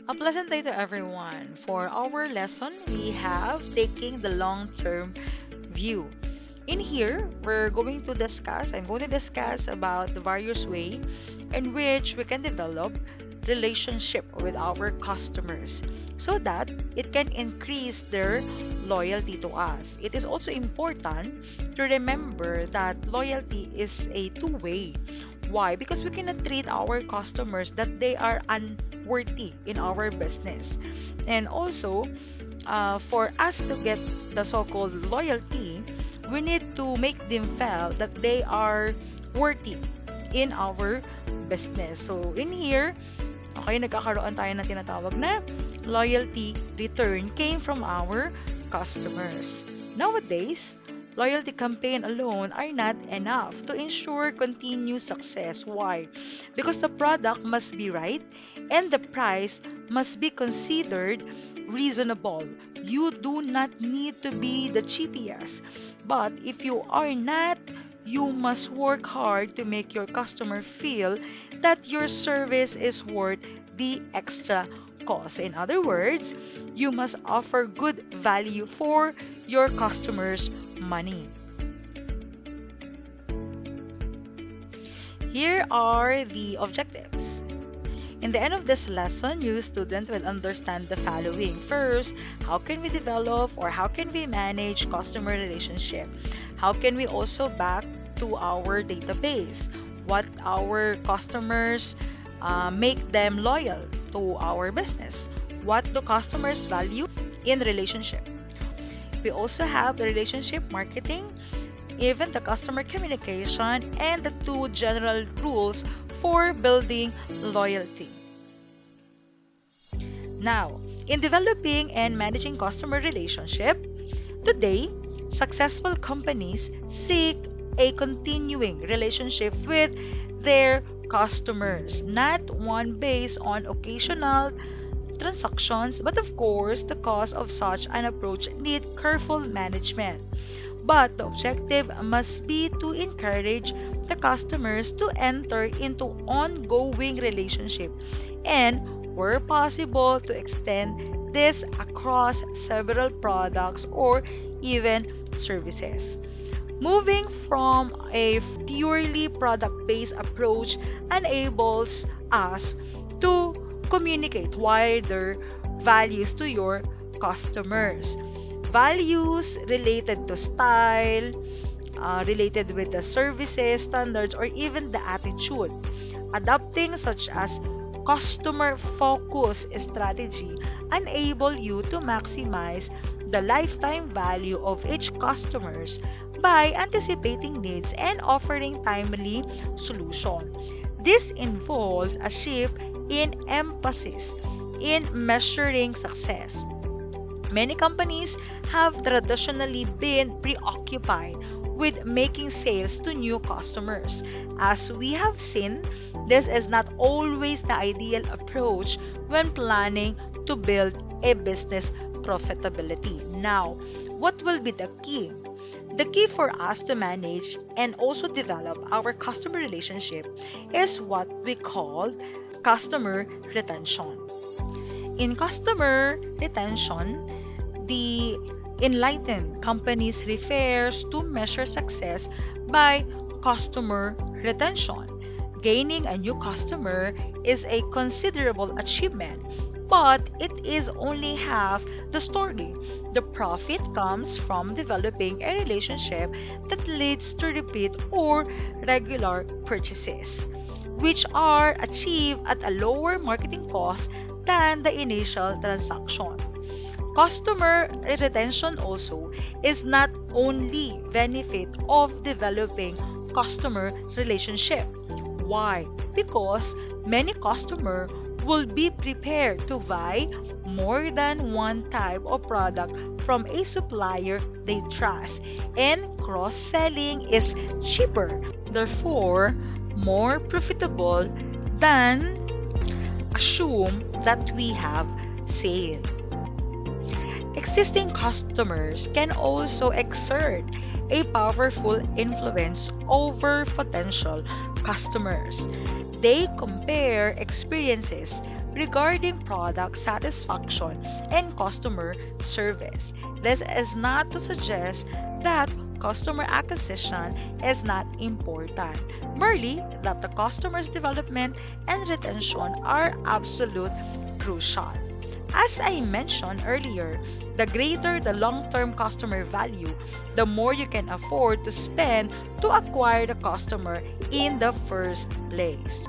A pleasant day to everyone. For our lesson, we have taking the long-term view. In here, I'm going to discuss about the various way in which we can develop relationship with our customers so that it can increase their loyalty to us. It is also important to remember that loyalty is a two-way. Why? Because we cannot treat our customers that they are unworthy in our business. And also, for us to get the so-called loyalty, we need to make them feel that they are worthy in our business. So, in here, okay, nagkakaroon tayo ng tinatawag na loyalty return came from our customers. Nowadays, loyalty campaign alone are not enough to ensure continued success. Why? Because the product must be right and the price must be considered reasonable. You do not need to be the cheapest, but if you are not, you must work hard to make your customer feel that your service is worth the extra cost. In other words, you must offer good value for your customers' money. Here are the objectives. In the end of this lesson, you student will understand the following. First, how can we develop or how can we manage customer relationship? How can we also back to our database? What our customers make them loyal to our business? What do customers value in relationship? We also have the relationship marketing, even the customer communication, and the two general rules for building loyalty. Now, in developing and managing customer relationship, today, successful companies seek a continuing relationship with their customers, not one based on occasional transactions, but of course, the cost of such an approach need careful management. But the objective must be to encourage the customers to enter into ongoing relationship and where possible to extend this across several products or even services. Moving from a purely product-based approach enables us to communicate wider values to your customers. Values related to style, related with the services, standards, or even the attitude. Adopting such as customer focus strategy enable you to maximize the lifetime value of each customers by anticipating needs and offering timely solution. This involves a shift in emphasis in measuring success. Many companies have traditionally been preoccupied with making sales to new customers. As we have seen, this is not always the ideal approach when planning to build a business profitability. Now, what will be the key? The key for us to manage and also develop our customer relationship is what we call customer retention. In customer retention, the enlightened companies refers to measure success by customer retention. Gaining a new customer is a considerable achievement, but it is only half the story. The profit comes from developing a relationship that leads to repeat or regular purchases, which are achieved at a lower marketing cost than the initial transaction. Customer retention also is not only benefit of developing customer relationship. Why? Because many customer will be prepared to buy more than one type of product from a supplier they trust, and cross-selling is cheaper, therefore more profitable than assume that we have sale. Existing customers can also exert a powerful influence over potential customers. They compare experiences regarding product satisfaction and customer service. This is not to suggest that customer acquisition is not important, merely that the customer's development and retention are absolute crucial. As I mentioned earlier, the greater the long-term customer value, the more you can afford to spend to acquire the customer in the first place.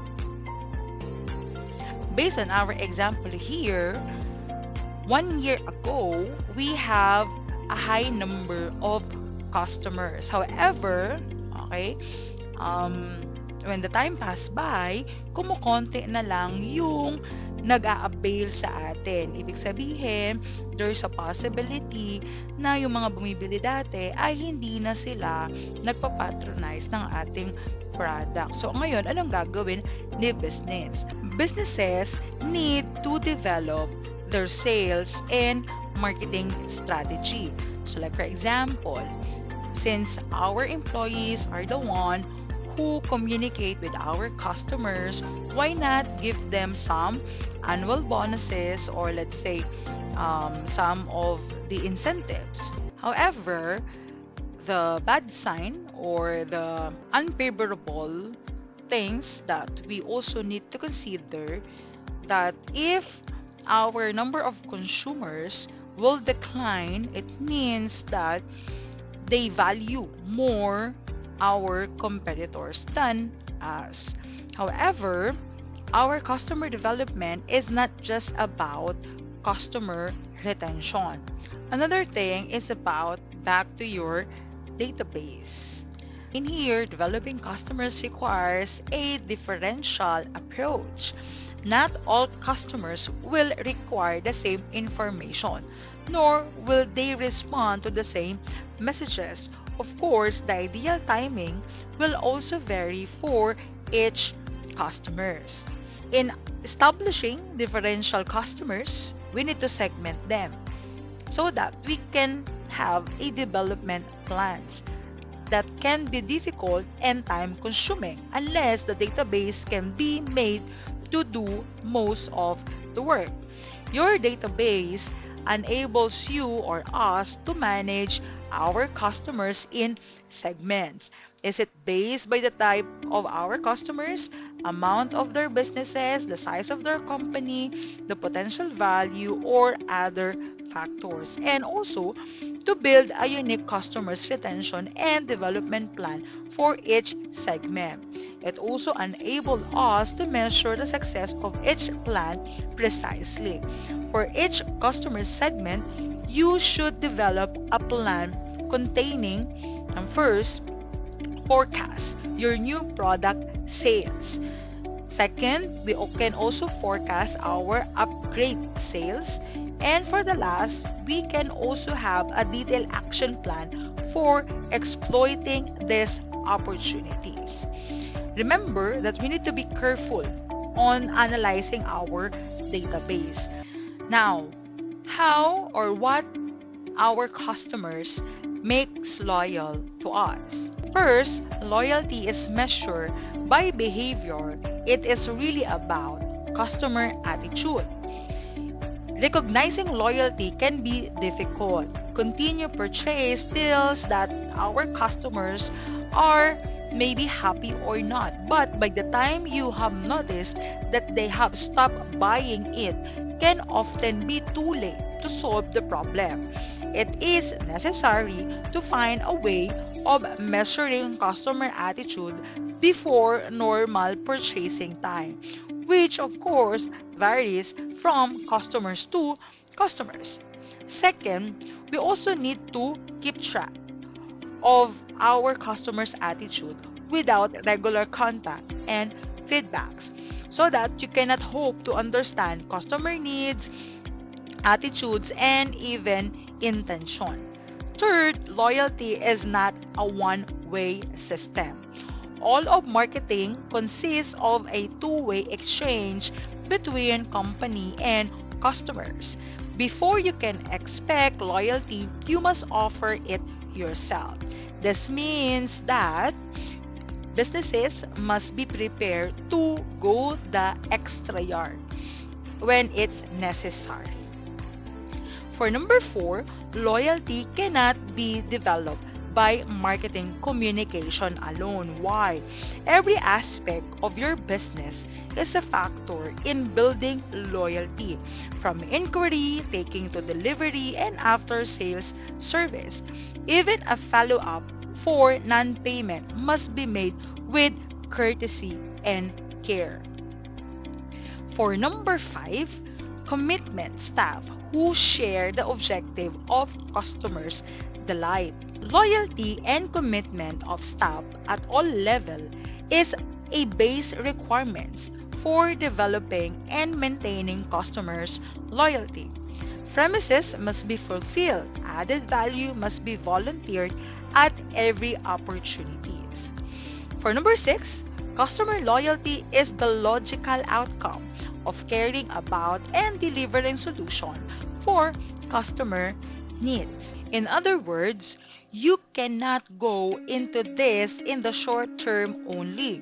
Based on our example here, 1 year ago, we have a high number of customers. However, okay, when the time passed by, kumukonti na lang yung nag-a-avail sa atin. Ibig sabihin, there's a possibility na yung mga bumibili dati ay hindi na sila nagpapatronize ng ating product. So ngayon, anong gagawin ni business? Businesses need to develop their sales and marketing strategy. So like for example, since our employees are the one who communicate with our customers, why not give them some annual bonuses or let's say some of the incentives? However, the bad sign or the unfavorable things that we also need to consider that if our number of consumers will decline, it means that they value more our competitors than us. However, our customer development is not just about customer retention. Another thing is about back to your database. In here, developing customers requires a differential approach. Not all customers will require the same information, nor will they respond to the same messages. Of course, the ideal timing will also vary for each customers. In establishing differential customers, we need to segment them so that we can have a development plans that can be difficult and time consuming unless the database can be made to do most of the work. Your database enables you or us to manage our customers in segments. Is it based by the type of our customers, amount of their businesses, the size of their company, the potential value, or other factors? And also, to build a unique customer's retention and development plan for each segment. It also enables us to measure the success of each plan precisely. For each customer segment, you should develop a plan containing, first, forecast your new product sales. Second, we can also forecast our upgrade sales. And for the last, we can also have a detailed action plan for exploiting these opportunities. Remember that we need to be careful on analyzing our database. Now, how or what our customers makes loyal to us? First, loyalty is measured by behavior. It is really about customer attitude. Recognizing loyalty can be difficult. Continue purchase tells that our customers are maybe happy or not. But by the time you have noticed that they have stopped buying it, can often be too late to solve the problem. It is necessary to find a way of measuring customer attitude before normal purchasing time, which of course varies from customers to customers. Second, we also need to keep track of our customers' attitude without regular contact and feedbacks so that you cannot hope to understand customer needs, attitudes, and even intention. Third, loyalty is not a one-way system. All of marketing consists of a two-way exchange between company and customers. Before you can expect loyalty, you must offer it yourself. This means that Businesses must be prepared to go the extra yard when it's necessary. For number 4, loyalty cannot be developed by marketing communication alone. Why? Every aspect of your business is a factor in building loyalty, from inquiry, taking to delivery, and after sales service. Even a follow-up for non-payment must be made with courtesy and care. For number 5, commitment staff who share the objective of customers' delight. Loyalty and commitment of staff at all levels is a base requirement for developing and maintaining customers' loyalty. Premises must be fulfilled. Added value must be volunteered at every opportunity. For number 6, customer loyalty is the logical outcome of caring about and delivering solution for customer needs. In other words, you cannot go into this in the short term only.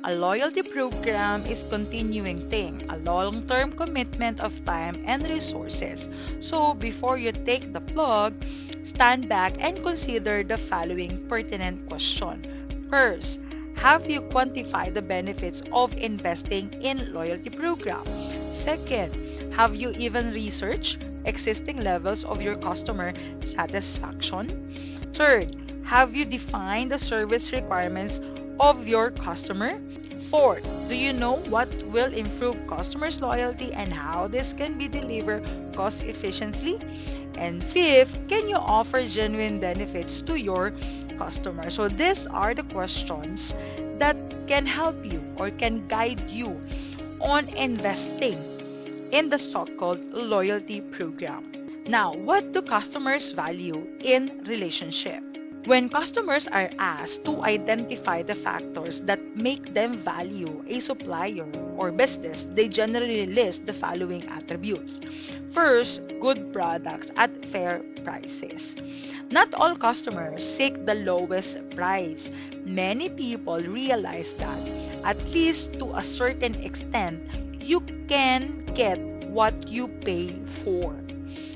A loyalty program is continuing thing, a long-term commitment of time and resources. So before you take the plug, stand back and consider the following pertinent question. First, have you quantified the benefits of investing in loyalty program? Second, have you even researched existing levels of your customer satisfaction? Third, have you defined the service requirements of your customer? Fourth, do you know what will improve customers' loyalty and how this can be delivered cost efficiently? And fifth, can you offer genuine benefits to your customers? So these are the questions that can help you or can guide you on investing in the so-called loyalty program. Now, what do customers value in relationship? When customers are asked to identify the factors that make them value a supplier or business, they generally list the following attributes. First, good products at fair prices. Not all customers seek the lowest price. Many people realize that, at least to a certain extent, you can get what you pay for.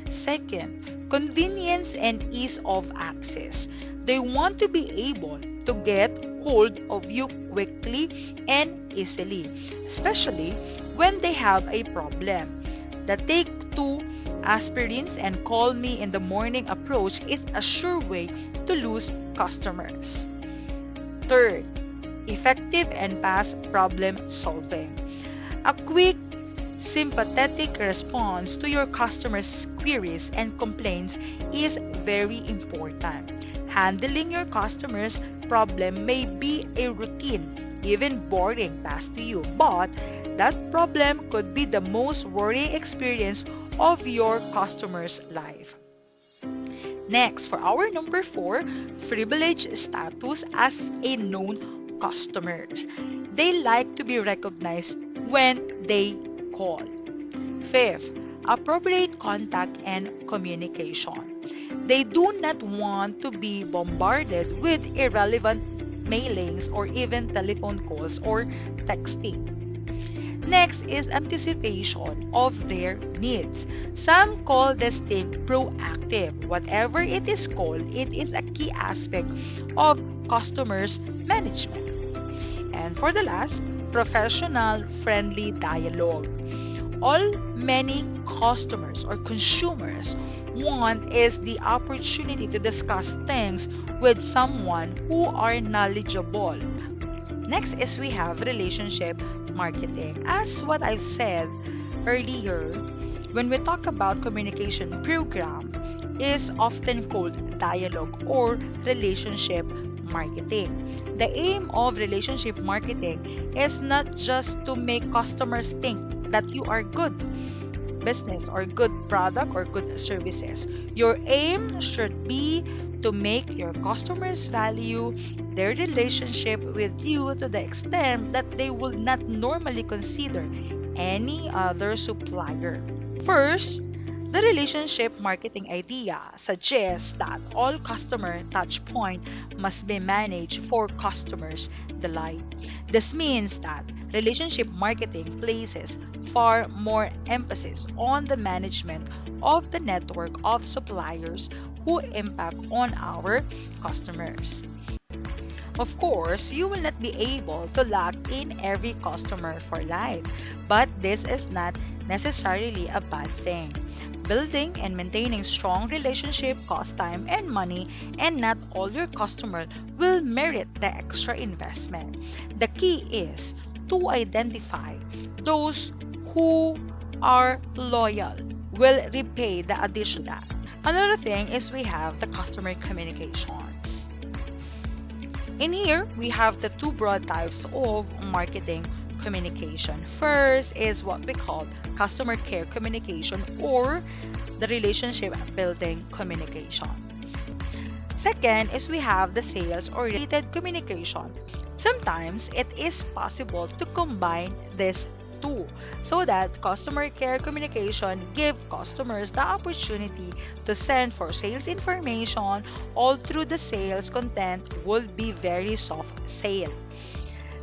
Second, convenience and ease of access. They want to be able to get hold of you quickly and easily, especially when they have a problem. The take two aspirins and call me in the morning approach is a sure way to lose customers. Third, effective and fast problem solving. A quick, sympathetic response to your customers' queries and complaints is very important. Handling your customers' problem may be a routine, even boring task to you, but that problem could be the most worrying experience of your customer's life. Next, for our number 4, privilege status as a known customer. They like to be recognized when they call. Fifth, appropriate contact and communication. They do not want to be bombarded with irrelevant mailings or even telephone calls or texting. Next is anticipation of their needs. Some call this thing proactive. Whatever it is called, it is a key aspect of customers management. And for the last, professional friendly dialogue. All many customers or consumers want is the opportunity to discuss things with someone who are knowledgeable. Next is we have relationship marketing. As what I've said earlier, when we talk about communication program, is often called dialogue or relationship marketing. The aim of relationship marketing is not just to make customers think that you are good business or good product or good services. Your aim should be to make your customers value their relationship with you to the extent that they will not normally consider any other supplier. First, The relationship marketing idea suggests that all customer touchpoint must be managed for customers' delight. This means that relationship marketing places far more emphasis on the management of the network of suppliers who impact on our customers. Of course, you will not be able to lock in every customer for life, but this is not necessarily a bad thing. Building and maintaining strong relationship costs time and money, and not all your customers will merit the extra investment. The key is to identify those who are loyal, will repay the additional. Another thing is we have the customer communications. In here, we have the two broad types of marketing communication. First is what we call customer care communication or the relationship building communication. Second is we have the sales oriented communication. Sometimes it is possible to combine these two so that customer care communication give customers the opportunity to send for sales information all through the sales content will be very soft sale.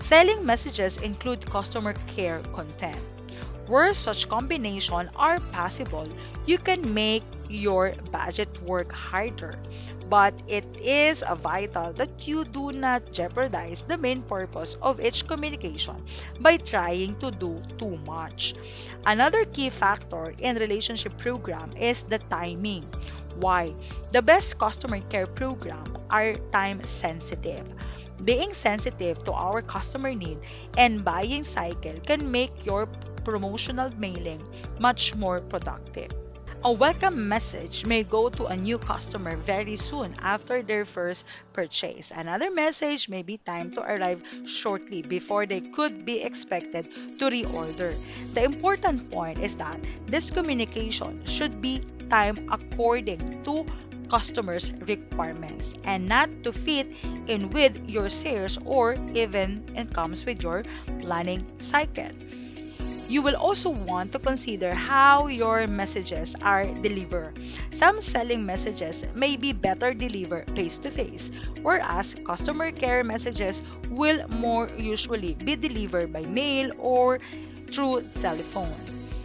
Selling messages include customer care content. Where such combination are possible, you can make your budget work harder. But it is vital that you do not jeopardize the main purpose of each communication by trying to do too much. Another key factor in relationship program is the timing. Why? The best customer care program are time sensitive. Being sensitive to our customer need and buying cycle can make your promotional mailing much more productive. A welcome message may go to a new customer very soon after their first purchase. Another message may be timed to arrive shortly before they could be expected to reorder. The important point is that this communication should be timed according to customers' requirements and not to fit in with your sales or even it comes with your planning cycle. You will also want to consider how your messages are delivered. Some selling messages may be better delivered face to face, whereas customer care messages will more usually be delivered by mail or through telephone.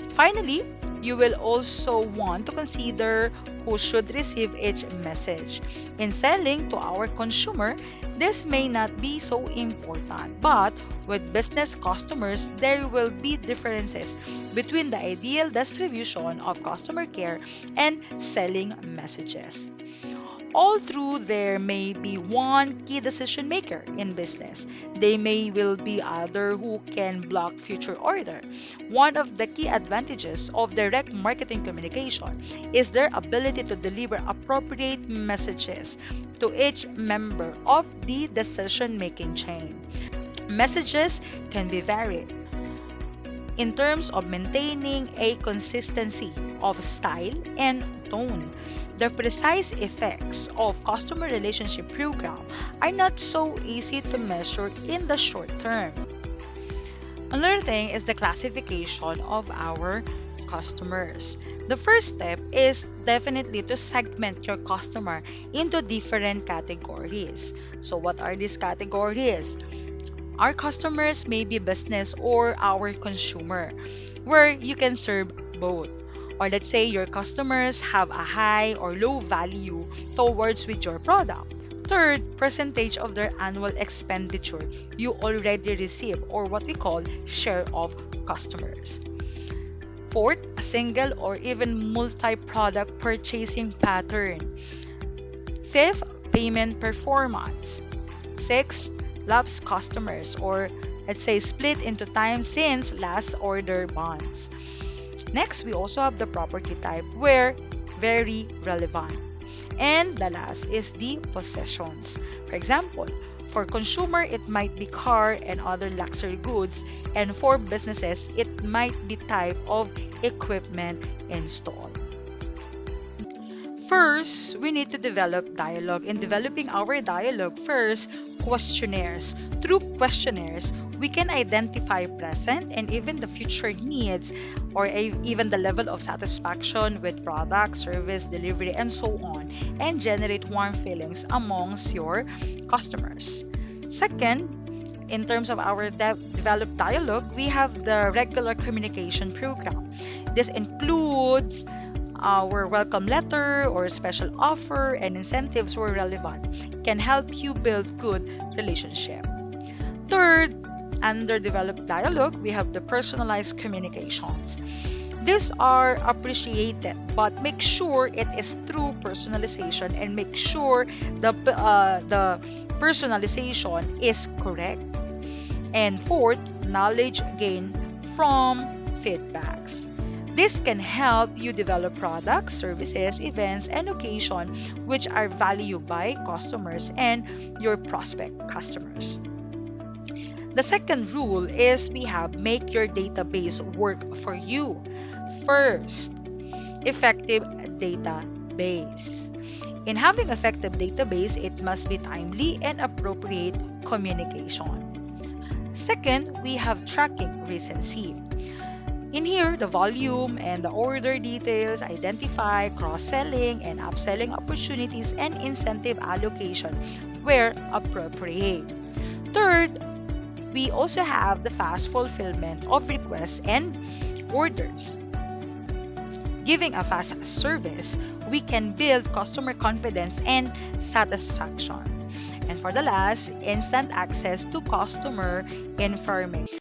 Finally, you will also want to consider who should receive each message. In selling to our consumer, this may not be so important, but with business customers, there will be differences between the ideal distribution of customer care and selling messages. All through there may be one key decision maker in business. They may will be other who can block future order. One of the key advantages of direct marketing communication is their ability to deliver appropriate messages to each member of the decision making chain. Messages can be varied in terms of maintaining a consistency of style and tone. The precise effects of customer relationship program are not so easy to measure in the short term. Another thing is the classification of our customers. The first step is definitely to segment your customer into different categories. So what are these categories? Our customers may be business or our consumer, where you can serve both. Or let's say your customers have a high or low value towards with your product. Third, percentage of their annual expenditure you already receive or what we call share of customers. Fourth, a single or even multi-product purchasing pattern. Fifth, payment performance. Sixth, lapsed customers or let's say split into time since last order bonds. Next, we also have the property type where very relevant. And the last is the possessions. For example, for consumer, it might be car and other luxury goods. And for businesses, it might be type of equipment installed. First, we need to develop dialogue. In developing our dialogue, first, questionnaires. Through questionnaires, we can identify present and even the future needs, or even the level of satisfaction with product, service, delivery, and so on, and generate warm feelings amongst your customers. Second, in terms of our developed dialogue, we have the regular communication program. This includes our welcome letter or special offer and incentives where relevant can help you build good relationship. Third, under developed dialogue, we have the personalized communications. These are appreciated, but make sure it is through personalization and make sure the personalization is correct. And fourth, knowledge gained from feedbacks. This can help you develop products, services, events, and occasion which are valued by customers and your prospect customers. The second rule is we have make your database work for you. First, effective database. In having effective database, it must be timely and appropriate communication. Second, we have tracking recency. In here, the volume and the order details identify cross-selling and upselling opportunities and incentive allocation where appropriate. Third, we also have the fast fulfillment of requests and orders. Giving a fast service, we can build customer confidence and satisfaction. And for the last, instant access to customer information.